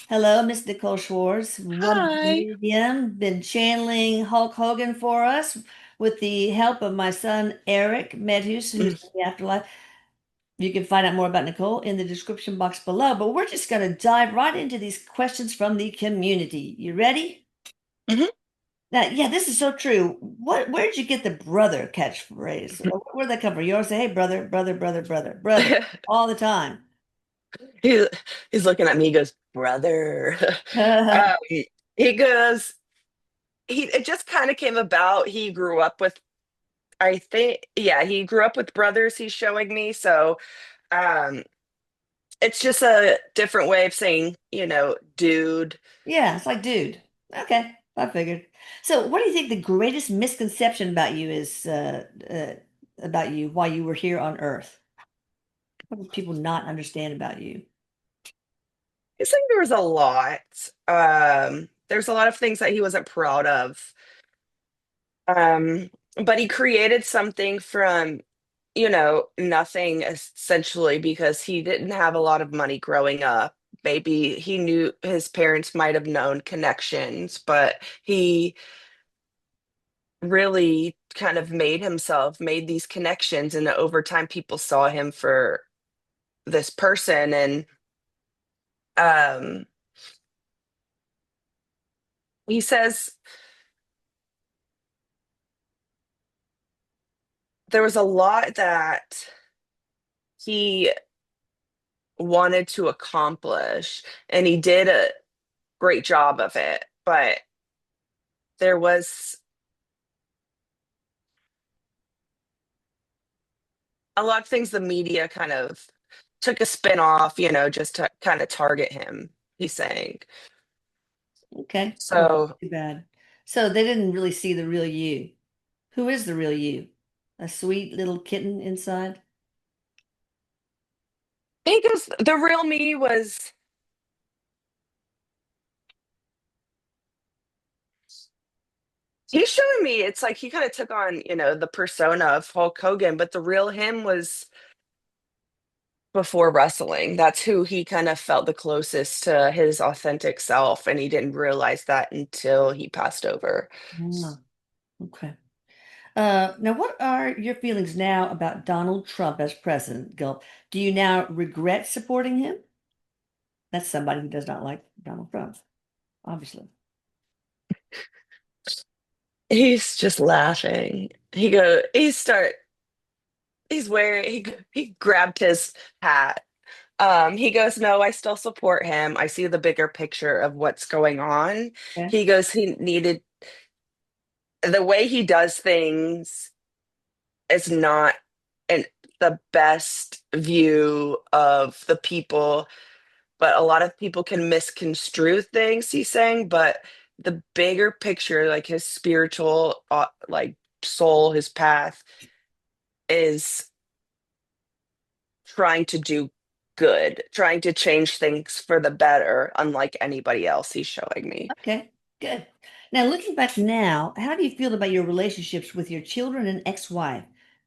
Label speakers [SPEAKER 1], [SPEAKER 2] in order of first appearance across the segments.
[SPEAKER 1] Hello, Miss Nicole Schwartz. Wonderful to
[SPEAKER 2] Hi.
[SPEAKER 1] meet you again. Been channeling Hulk Hogan for us with the help of my son Erik Medhus, who's in the afterlife. You can find out more about Nicole in the description box below, but we're just going to dive right into these questions from the community. You ready?
[SPEAKER 2] Mhm.
[SPEAKER 1] Now, yeah, this is so true. Where did you get the brother catchphrase? Where'd that come from? You always say, hey, brother, brother, brother, brother, brother, all the time.
[SPEAKER 2] He, he's looking at me, he goes, brother. Um, he goes, it just kind of came about. He grew up with, I think, yeah, he grew up with brothers he's showing me. So um, it's just a different way of saying, dude.
[SPEAKER 1] Yeah, it's like, dude. Okay, I figured. So, what do you think the greatest misconception about you is about you while you were here on Earth? What do people not understand about you?
[SPEAKER 2] I think there was a lot. There's a lot of things that he wasn't proud of. But he created something from nothing essentially because he didn't have a lot of money growing up. Maybe he knew his parents might have known connections, but he really kind of made these connections, and over time people saw him for this person. And um, he says there was a lot that he wanted to accomplish, and he did a great job of it, but there was a lot of things the media kind of took a spin off, just to kind of target him, he's saying.
[SPEAKER 1] Okay, well,
[SPEAKER 2] So
[SPEAKER 1] too bad. So they didn't really see the real you. Who is the real you? A sweet little kitten inside?
[SPEAKER 2] I think the real me was he's showing me it's like he kind of took on, the persona of Hulk Hogan, but the real him was before wrestling. That's who he kind of felt the closest to his authentic self, and he didn't realize that until he passed over.
[SPEAKER 1] Oh, okay. Now, what are your feelings now about Donald Trump as president, Gil? Do you now regret supporting him? That's somebody who does not like Donald Trump, obviously.
[SPEAKER 2] He's just laughing. He's wearing he grabbed his hat. He goes, no, I still support him. I see the bigger picture of what's going on.
[SPEAKER 1] Okay.
[SPEAKER 2] He goes, he needed the way he does things is not in the best view of the people, but a lot of people can misconstrue things he's saying. But the bigger picture, like his spiritual, like soul, his path is trying to do good, trying to change things for the better, unlike anybody else he's showing me.
[SPEAKER 1] Okay, good. Now, looking back now, how do you feel about your relationships with your children and ex-wife?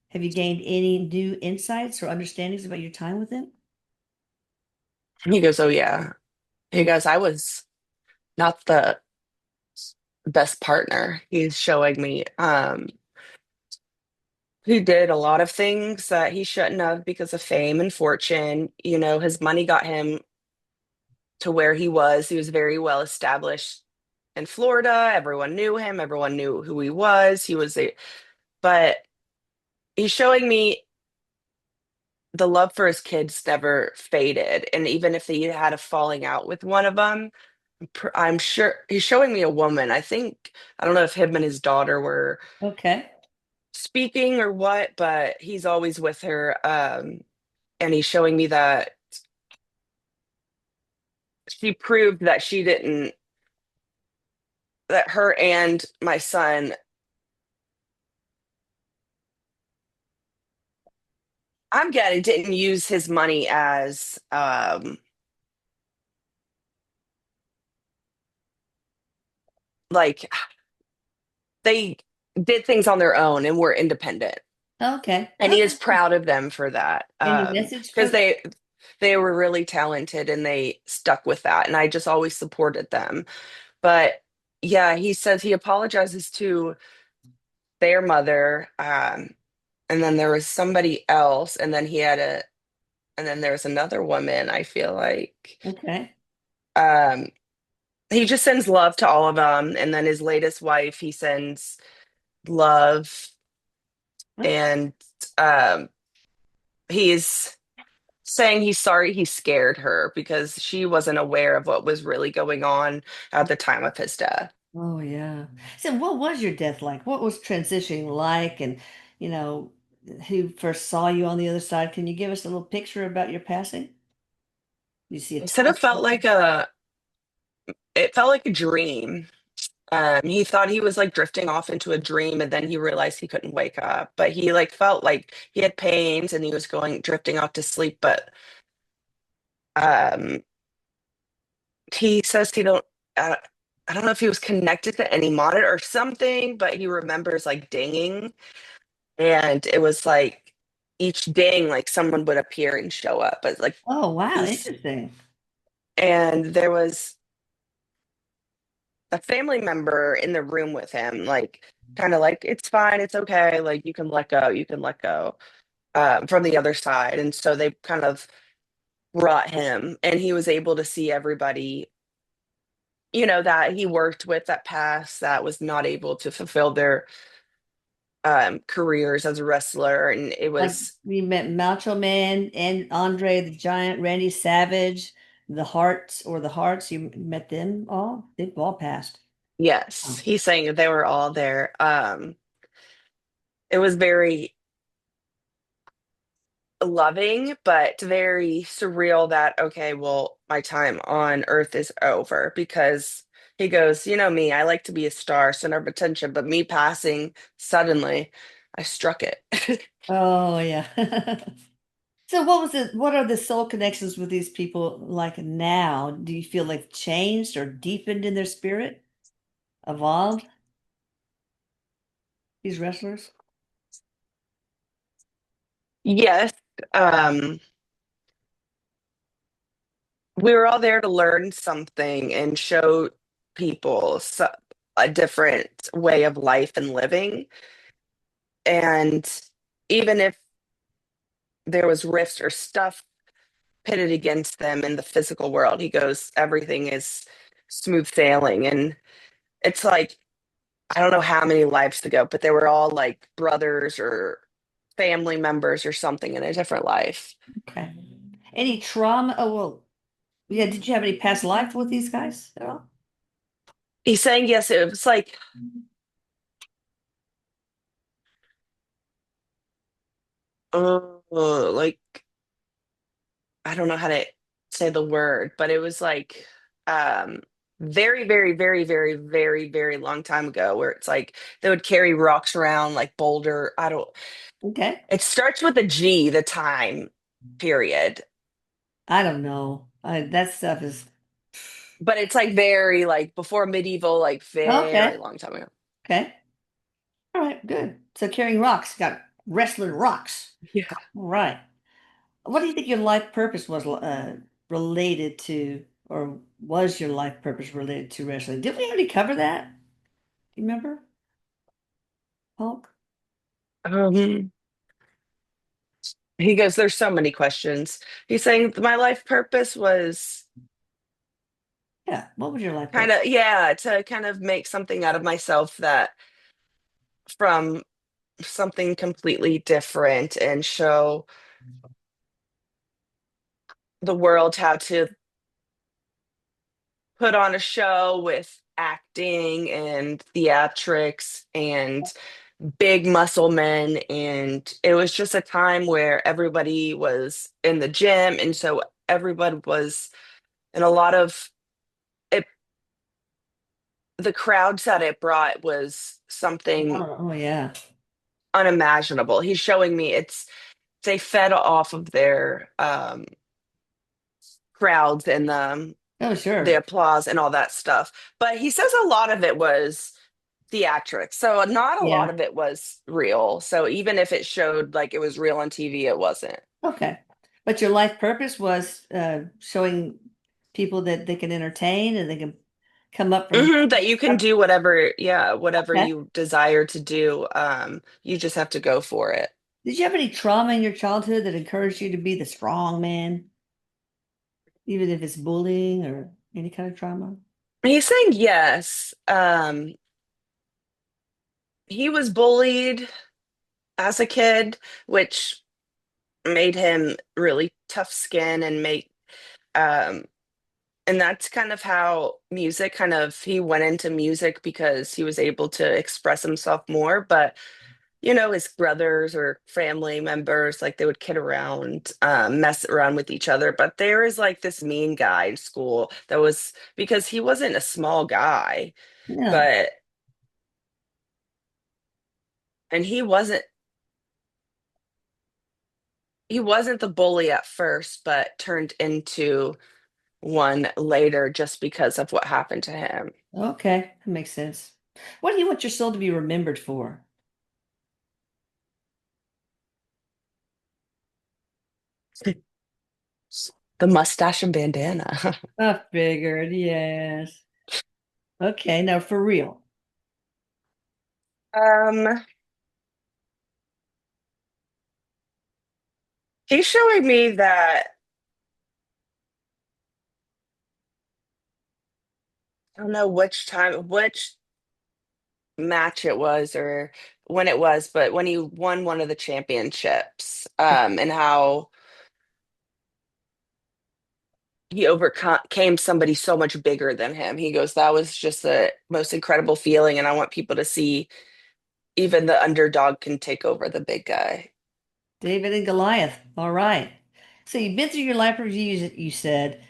[SPEAKER 1] Have you gained any new insights or understandings about your time with them?
[SPEAKER 2] He goes, oh yeah. He goes, I was not the best partner. He's showing me. He did a lot of things that he shouldn't have because of fame and fortune. His money got him to where he was. He was very well established in Florida. Everyone knew him. Everyone knew who he was. But he's showing me the love for his kids never faded. And even if he had a falling out with one of them, I'm sure he's showing me a woman. I don't know if him and his daughter were
[SPEAKER 1] Okay.
[SPEAKER 2] speaking or what, but he's always with her. And he's showing me that she proved that she didn't, that her and my son, I'm getting, didn't use his money as, like they did things on their own and were independent.
[SPEAKER 1] Okay.
[SPEAKER 2] And he is
[SPEAKER 1] Okay.
[SPEAKER 2] proud of them for that.
[SPEAKER 1] Any message for
[SPEAKER 2] Because
[SPEAKER 1] them?
[SPEAKER 2] They were really talented and they stuck with that. And I just always supported them. But yeah, he says he apologizes to their mother. And then there was somebody else. And then there was another woman, I feel like.
[SPEAKER 1] Okay.
[SPEAKER 2] Um, he just sends love to all of them. And then his latest wife, he sends love.
[SPEAKER 1] Okay.
[SPEAKER 2] And um, he's saying he's sorry he scared her because she wasn't aware of what was really going on at the time of his death.
[SPEAKER 1] Oh yeah. So what was your death like? What was transitioning like? And you know, who first saw you on the other side? Can you give us a little picture about your passing? You see a
[SPEAKER 2] He said
[SPEAKER 1] timeline?
[SPEAKER 2] it felt like a dream. He thought he was like drifting off into a dream, and then he realized he couldn't wake up. But he like felt like he had pains, and he was going drifting off to sleep. But um, he says he don't. Uh, I don't know if he was connected to any monitor or something, but he remembers like dinging, and it was like each ding, like someone would appear and show up. But like
[SPEAKER 1] Oh wow,
[SPEAKER 2] he's
[SPEAKER 1] interesting.
[SPEAKER 2] and there was a family member in the room with him, like kind of like it's fine, it's okay, like you can let go from the other side. And so they kind of brought him, and he was able to see everybody, that he worked with that passed that was not able to fulfill their careers as a wrestler. And it
[SPEAKER 1] Like
[SPEAKER 2] was,
[SPEAKER 1] we met Macho Man and Andre the Giant, Randy Savage, the Hearts. You met them all? They've all passed.
[SPEAKER 2] yes,
[SPEAKER 1] Oh.
[SPEAKER 2] he's saying that they were all there. It was very loving, but very surreal that, okay, well, my time on Earth is over because he goes, you know me, I like to be a star, center of attention, but me passing suddenly, I struck it.
[SPEAKER 1] Oh yeah. So what was it? What are the soul connections with these people like now? Do you feel they've changed or deepened in their spirit, evolved, these wrestlers?
[SPEAKER 2] Yes, um, we were all there to learn something and show people a different way of life and living. And even if there was rifts or stuff pitted against them in the physical world, he goes, everything is smooth sailing. And it's like, I don't know how many lives ago, but they were all like brothers or family members or something in a different life.
[SPEAKER 1] Okay. Any trauma? Oh well, yeah. Did you have any past life with these guys at all?
[SPEAKER 2] He's saying, yes, it was like, like, I don't know how to say the word, but it was like, um, very, very, very, very, very, very long time ago, where it's like they would carry rocks around like Boulder. I don't,
[SPEAKER 1] Okay.
[SPEAKER 2] it starts with a G, the time period.
[SPEAKER 1] I don't know. That stuff is
[SPEAKER 2] But it's like very like before medieval, like very
[SPEAKER 1] okay.
[SPEAKER 2] long time ago.
[SPEAKER 1] Okay. All right. Good. So carrying rocks, got wrestling rocks.
[SPEAKER 2] Yeah.
[SPEAKER 1] All right. What do you think your life purpose was related to, or was your life purpose related to wrestling? Did we already cover that? Do you remember, Hulk?
[SPEAKER 2] Um, he goes, there's so many questions. He's saying my life purpose was
[SPEAKER 1] Yeah. What was your life
[SPEAKER 2] kind
[SPEAKER 1] purpose?
[SPEAKER 2] of, yeah, to kind of make something out of myself that from something completely different and show the world how to put on a show with acting and theatrics and big muscle men. And it was just a time where everybody was in the gym. And so everybody was, and a lot of it, the crowds that it brought was something
[SPEAKER 1] Oh, yeah.
[SPEAKER 2] unimaginable. He's showing me they fed off of their crowds and
[SPEAKER 1] Oh,
[SPEAKER 2] the
[SPEAKER 1] sure.
[SPEAKER 2] applause and all that stuff. But he says a lot of it was theatrics. So not a lot
[SPEAKER 1] Yeah.
[SPEAKER 2] of it was real. So even if it showed like it was real on TV, it wasn't.
[SPEAKER 1] Okay. But your life purpose was showing people that they can entertain and they can come up from.
[SPEAKER 2] That you can do whatever, yeah, whatever
[SPEAKER 1] Okay.
[SPEAKER 2] you desire to do. You just have to go for it.
[SPEAKER 1] Did you have any trauma in your childhood that encouraged you to be the strong man, even if it's bullying or any kind of trauma?
[SPEAKER 2] He's saying yes. He was bullied as a kid, which made him really tough skin and make um and that's kind of how music kind of he went into music because he was able to express himself more. But his brothers or family members, like they would kid around, mess around with each other. But there is like this mean guy in school that was because he wasn't a small guy,
[SPEAKER 1] No.
[SPEAKER 2] but and he wasn't the bully at first, but turned into one later just because of what happened to him.
[SPEAKER 1] Okay, that makes sense. What do you want your soul to be remembered for?
[SPEAKER 2] The mustache and bandana.
[SPEAKER 1] I figured, yes. Okay, now for real.
[SPEAKER 2] um, he's showing me that I don't know which match it was or when it was, but when he won one of the championships, and how he overcame somebody so much bigger than him. He goes, that was just the most incredible feeling, and I want people to see even the underdog can take over the big guy.
[SPEAKER 1] David and Goliath. All right. So you've been through your life reviews, you said.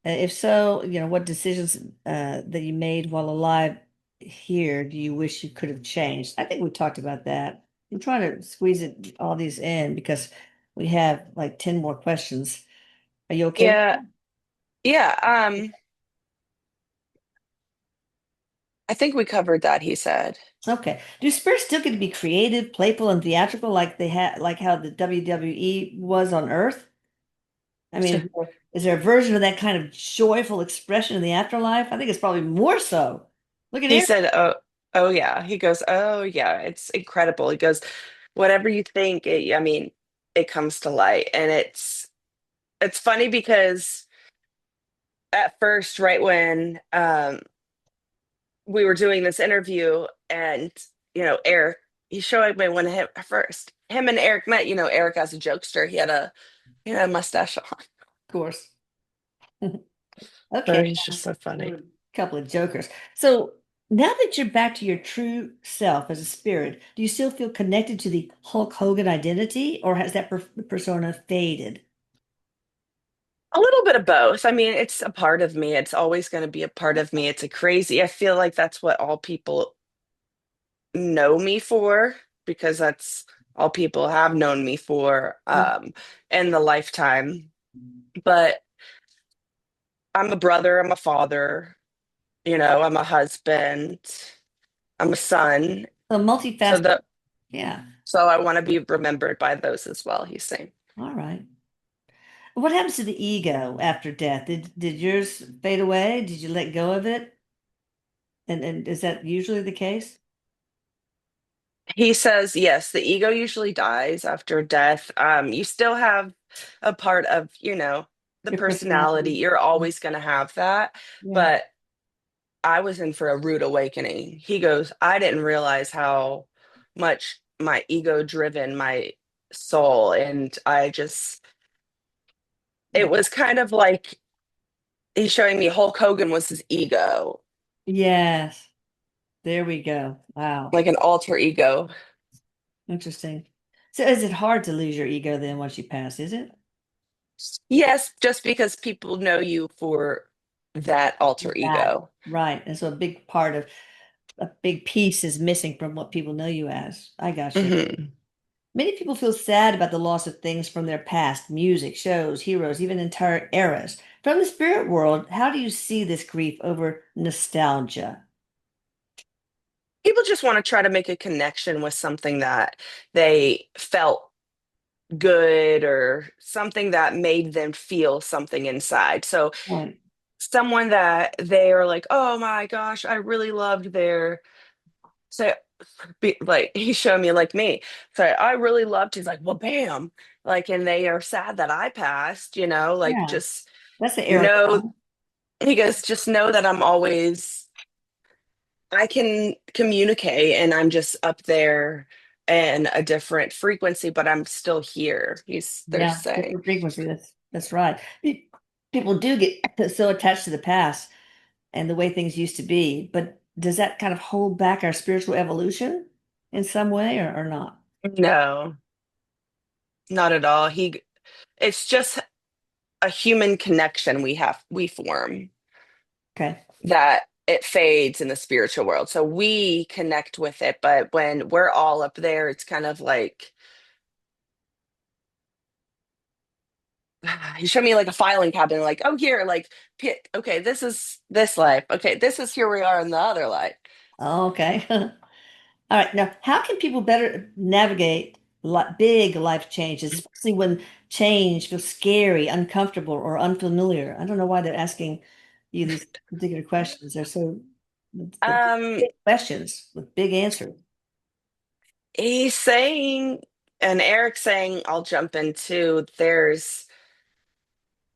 [SPEAKER 1] If so, what decisions that you made while alive here do you wish you could have changed? I think we talked about that. I'm trying to squeeze all these in because we have like 10 more questions. Are you okay with
[SPEAKER 2] Yeah, yeah. I think we covered that, he said.
[SPEAKER 1] that? Okay. Do spirits still get to be creative, playful, and theatrical like they had, like how the WWE was on Earth? I mean, is there a version of that kind of joyful expression in the afterlife? I think it's probably more so. Look at
[SPEAKER 2] He
[SPEAKER 1] Erik.
[SPEAKER 2] said, oh yeah. He goes, oh yeah, it's incredible. He goes, whatever you think, I mean, it comes to light. And it's funny because at first, right when we were doing this interview and Erik, he's showing me when him and Erik met, Erik as a jokester, he had a mustache on.
[SPEAKER 1] Of course.
[SPEAKER 2] So
[SPEAKER 1] Okay.
[SPEAKER 2] he's just so funny.
[SPEAKER 1] A couple of jokers. So now that you're back to your true self as a spirit, do you still feel connected to the Hulk Hogan identity, or has that persona faded?
[SPEAKER 2] A little bit of both. I mean, it's a part of me. It's always going to be a part of me. I feel like that's what all people know me for, because that's all people have known me for in the lifetime. But I'm a brother, I'm a father, I'm a husband, I'm a son.
[SPEAKER 1] So
[SPEAKER 2] So
[SPEAKER 1] multifaceted.
[SPEAKER 2] the
[SPEAKER 1] Yeah.
[SPEAKER 2] so I want to be remembered by those as well, he's saying.
[SPEAKER 1] All right. What happens to the ego after death? Did yours fade away? Did you let go of it? And is that usually the case?
[SPEAKER 2] He says, yes, the ego usually dies after death. You still have a part of, the
[SPEAKER 1] Your
[SPEAKER 2] personality.
[SPEAKER 1] personality.
[SPEAKER 2] You're always going to have that.
[SPEAKER 1] Yeah.
[SPEAKER 2] But I was in for a rude awakening. He goes, I didn't realize how much my ego driven my soul. And it
[SPEAKER 1] Yeah.
[SPEAKER 2] was kind of like he's showing me Hulk Hogan was his ego,
[SPEAKER 1] Yes. There we go. Wow.
[SPEAKER 2] like an alter ego.
[SPEAKER 1] Interesting. So is it hard to lose your ego then once you pass, is it?
[SPEAKER 2] Yes, just because people know you for that alter
[SPEAKER 1] That.
[SPEAKER 2] ego.
[SPEAKER 1] Right. And so a big piece is missing from what people know you as. I got you.
[SPEAKER 2] Hmm.
[SPEAKER 1] Many people feel sad about the loss of things from their past, music, shows, heroes, even entire eras. From the spirit world, how do you see this grief over nostalgia?
[SPEAKER 2] People just want to try to make a connection with something that they felt good or something that made them feel something inside. So
[SPEAKER 1] Right.
[SPEAKER 2] someone that they are like, oh my gosh, I really loved their, so like he showed me like me. So I really loved, he's like, well, bam. Like, and they are sad that I passed, like
[SPEAKER 1] Yeah.
[SPEAKER 2] just
[SPEAKER 1] That's the Eric
[SPEAKER 2] know,
[SPEAKER 1] one.
[SPEAKER 2] he goes, just know that I can communicate and I'm just up there and a different frequency, but I'm still here. They're
[SPEAKER 1] Yeah,
[SPEAKER 2] saying.
[SPEAKER 1] different frequency. That's right. People do get so attached to the past and the way things used to be, but does that kind of hold back our spiritual evolution in some way or not?
[SPEAKER 2] No, not at all. It's just a human connection we form
[SPEAKER 1] Okay.
[SPEAKER 2] that it fades in the spiritual world. So we connect with it, but when we're all up there, it's kind of like he showed me like a filing cabinet, like, oh, here, like, okay, this is this life. Okay, this is here we are in the other life.
[SPEAKER 1] Oh, okay. All right. Now, how can people better navigate big life changes, especially when change feels scary, uncomfortable, or unfamiliar? I don't know why they're asking you these particular questions. They're so they're
[SPEAKER 2] Um,
[SPEAKER 1] big questions with big answers.
[SPEAKER 2] he's saying, and Eric saying, I'll jump into, there's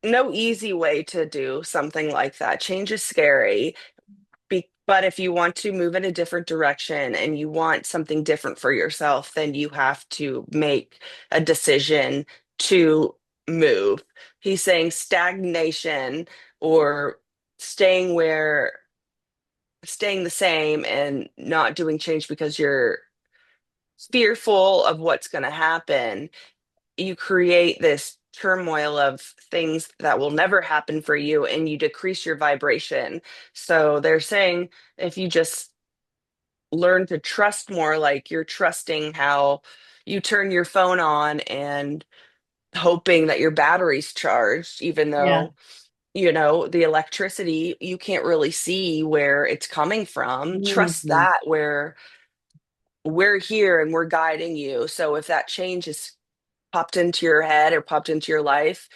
[SPEAKER 2] no easy way to do something like that. Change is scary. But if you want to move in a different direction and you want something different for yourself, then you have to make a decision to move. He's saying stagnation or staying where, staying the same and not doing change because you're fearful of what's going to happen. You create this turmoil of things that will never happen for you and you decrease your vibration. So they're saying if you just learn to trust more, like you're trusting how you turn your phone on and hoping that your battery's charged, even
[SPEAKER 1] Yeah.
[SPEAKER 2] though, the electricity, you can't really see where it's coming from. Trust
[SPEAKER 1] Mhm.
[SPEAKER 2] that where we're here and we're guiding you. So if that change is popped into your head or popped into your life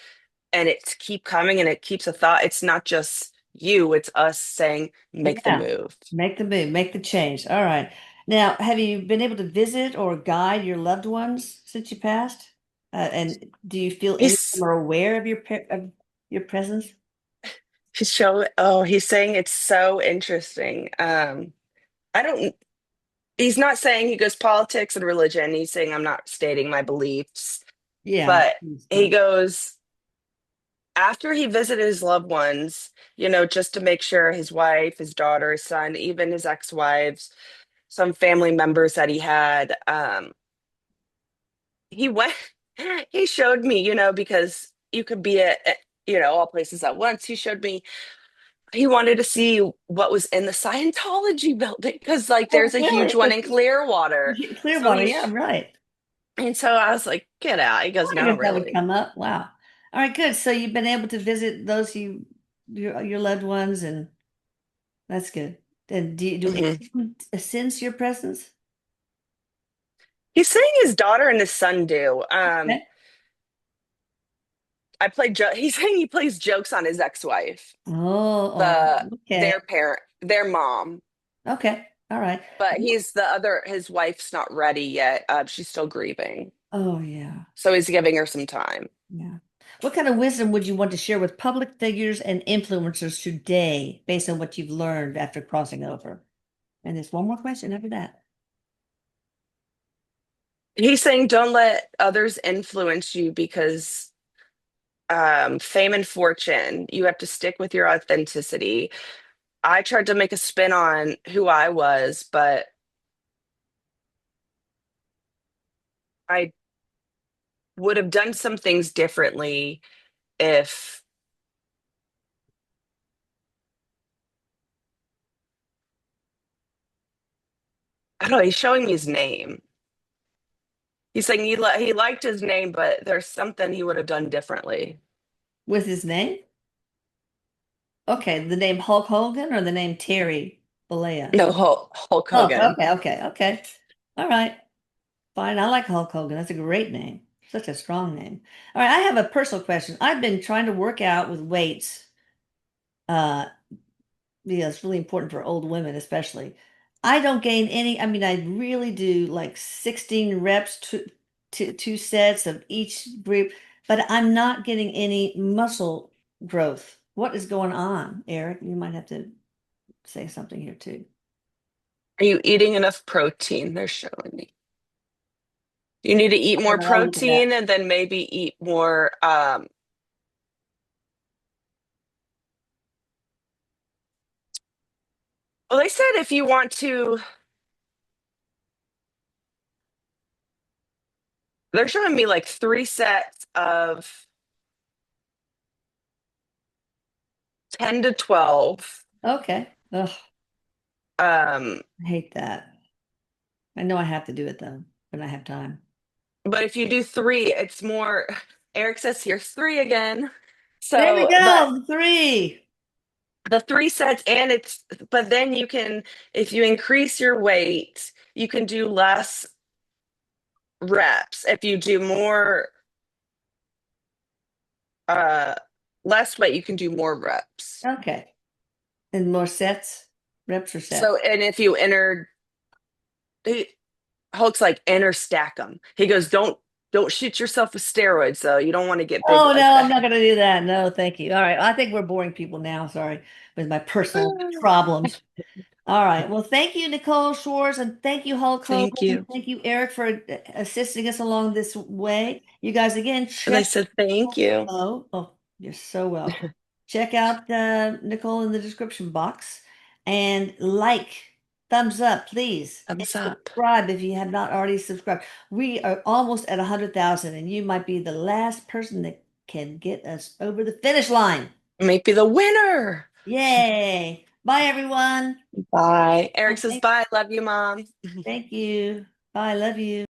[SPEAKER 2] and it's keep coming and it keeps a thought, it's not just you, it's us saying, make the
[SPEAKER 1] Yeah.
[SPEAKER 2] move.
[SPEAKER 1] Make the move, make the change. All right. Now, have you been able to visit or guide your loved ones since you passed? And do you feel any of them
[SPEAKER 2] He's
[SPEAKER 1] are aware of of your presence?
[SPEAKER 2] he's saying it's so interesting. I don't he's not saying, he goes politics and religion. He's saying I'm not stating my beliefs,
[SPEAKER 1] Yeah.
[SPEAKER 2] but
[SPEAKER 1] He's
[SPEAKER 2] he
[SPEAKER 1] not.
[SPEAKER 2] goes after he visited his loved ones, just to make sure his wife, his daughter, his son, even his ex-wives, some family members that he had, he went, he showed me, because you could be at, all places at once. He showed me, he wanted to see what was in the Scientology building because, like,
[SPEAKER 1] Oh,
[SPEAKER 2] there's a huge
[SPEAKER 1] really?
[SPEAKER 2] one in Clearwater. So
[SPEAKER 1] Clearwater, yeah, right.
[SPEAKER 2] and so I was like, get out. He
[SPEAKER 1] I
[SPEAKER 2] goes, no,
[SPEAKER 1] wondered if that would
[SPEAKER 2] really.
[SPEAKER 1] come up. Wow. All right, good. So you've been able to visit those your loved ones, and that's good. And do any
[SPEAKER 2] Hmm.
[SPEAKER 1] of them sense your presence?
[SPEAKER 2] He's saying his daughter and his son do.
[SPEAKER 1] Okay.
[SPEAKER 2] He's saying he plays jokes on his ex-wife,
[SPEAKER 1] Oh, okay.
[SPEAKER 2] their parent, their mom.
[SPEAKER 1] Okay. All right.
[SPEAKER 2] But his wife's not ready yet. She's still grieving.
[SPEAKER 1] Oh, yeah.
[SPEAKER 2] So he's giving her some time.
[SPEAKER 1] Yeah. What kind of wisdom would you want to share with public figures and influencers today based on what you've learned after crossing over? And there's one more question after that.
[SPEAKER 2] He's saying don't let others influence you because fame and fortune, you have to stick with your authenticity. I tried to make a spin on who I was, but I would have done some things differently if I don't know. He's showing me his name. He's saying he liked his name, but there's something he would have done differently.
[SPEAKER 1] With his name? Okay, the name Hulk Hogan or the name Terry Bollea?
[SPEAKER 2] No, Hulk
[SPEAKER 1] Hulk,
[SPEAKER 2] Hogan.
[SPEAKER 1] okay. All right. Fine. I like Hulk Hogan. That's a great name. Such a strong name. All right, I have a personal question. I've been trying to work out with weights. Uh, yeah, it's really important for old women, especially. I don't gain any. I mean, I really do like 16 reps, two sets of each group, but I'm not getting any muscle growth. What is going on, Eric? You might have to say something here too.
[SPEAKER 2] Are you eating enough protein? They're showing me. You need to eat
[SPEAKER 1] I don't
[SPEAKER 2] more
[SPEAKER 1] know. I'll look at that.
[SPEAKER 2] protein and then maybe eat more. Well, they said if you want to, they're showing me like 3 sets of 10 to 12.
[SPEAKER 1] Okay. Ugh,
[SPEAKER 2] Um,
[SPEAKER 1] I hate that. I know I have to do it though, when I have time.
[SPEAKER 2] but if you do three, it's more. Eric says here's three again.
[SPEAKER 1] There we
[SPEAKER 2] So
[SPEAKER 1] go. Three.
[SPEAKER 2] the 3 sets, and but then you can, if you increase your weight, you can do less reps. If you do more, uh, less weight, you can do more reps.
[SPEAKER 1] Okay. And more sets, reps or
[SPEAKER 2] So,
[SPEAKER 1] sets?
[SPEAKER 2] and if you enter, Hulk's like enter stack them. He goes, don't shoot yourself with steroids though. You don't want to get big
[SPEAKER 1] Oh
[SPEAKER 2] like
[SPEAKER 1] no, I'm
[SPEAKER 2] that.
[SPEAKER 1] not going to do that. No, thank you. All right. I think we're boring people now. Sorry with my personal problems. All right. Well, thank you, Nicole Shores, and thank you, Hulk
[SPEAKER 2] Thank
[SPEAKER 1] Hogan.
[SPEAKER 2] you.
[SPEAKER 1] Thank you, Eric, for assisting us along this way. You guys, again,
[SPEAKER 2] And I
[SPEAKER 1] check.
[SPEAKER 2] said, thank you.
[SPEAKER 1] Oh, you're so welcome. Check out Nicole in the description box and thumbs up, please, and
[SPEAKER 2] Thumbs up.
[SPEAKER 1] subscribe if you have not already subscribed. We are almost at 100,000, and you might be the last person that can get us over the finish line.
[SPEAKER 2] Might be the winner.
[SPEAKER 1] Yay! Bye, everyone.
[SPEAKER 2] Bye. Eric
[SPEAKER 1] Oh,
[SPEAKER 2] says, bye. Love you, mom.
[SPEAKER 1] thank you. Bye. Love you.